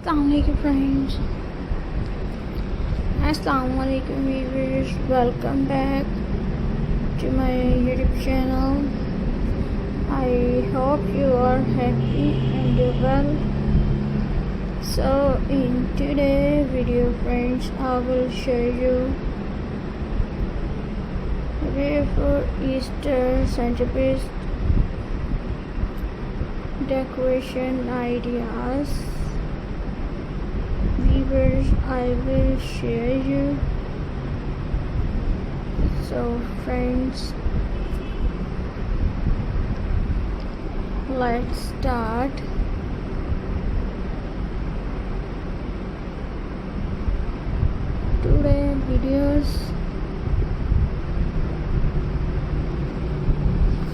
Assalamualaikum friends. Assalamualaikum viewers. Welcome back to my YouTube channel. I hope you are happy and do well. So in today's video friends, I will show you beautiful Easter centerpiece decoration ideas. Viewers, I will share you. So friends, let's start. Today videos.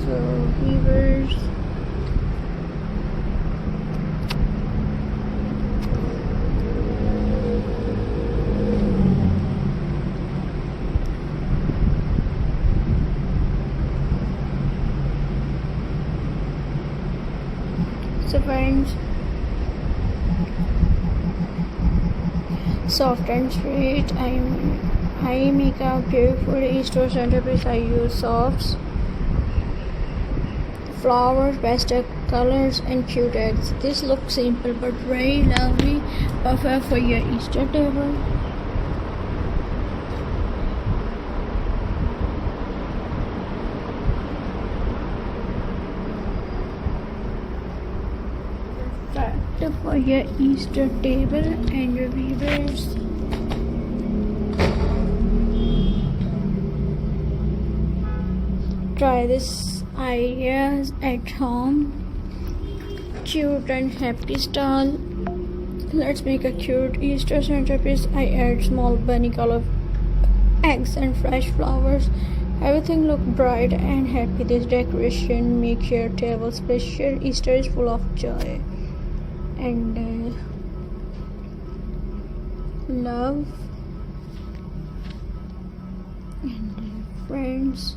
So viewers, soft and sweet. I make a beautiful Easter centerpiece. I use softs, flowers, pastel colors, and cute eggs. This looks simple but very lovely, perfect for your Easter table. For your Easter table and your viewers. Try this ideas at home. Cute and happy style. Let's make a cute Easter centerpiece. I add small bunny color eggs and fresh flowers. Everything look bright and happy. This decoration make your table special. Easter is full of joy and love and friends.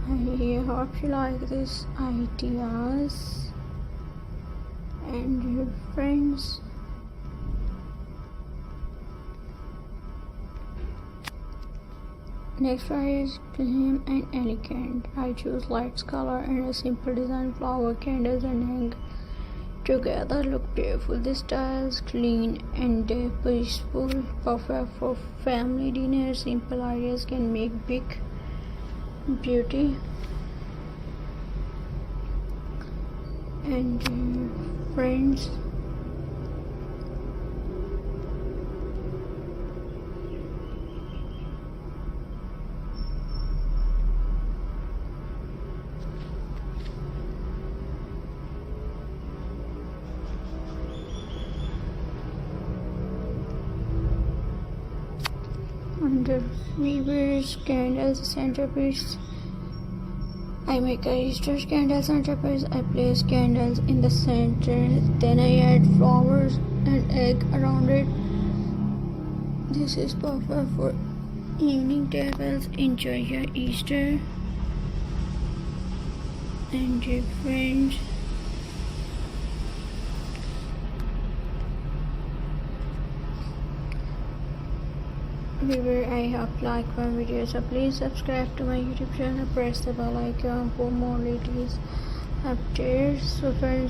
I hope you like these ideas and your friends. Next try is clean and elegant. I choose light color and a simple design. Flower, candles and egg together look beautiful. This style is clean and peaceful, perfect for family dinner. Simple ideas can make big beauty. And friends, under viewers, candles centerpiece. I make a Easter candle centerpiece. I place candles in the center, then I add flowers and egg around it. This is perfect for evening tables. Enjoy your Easter and your friends. Viewer, I hope you like my video, so please subscribe to my YouTube channel, press the bell icon for more latest updates. So friends,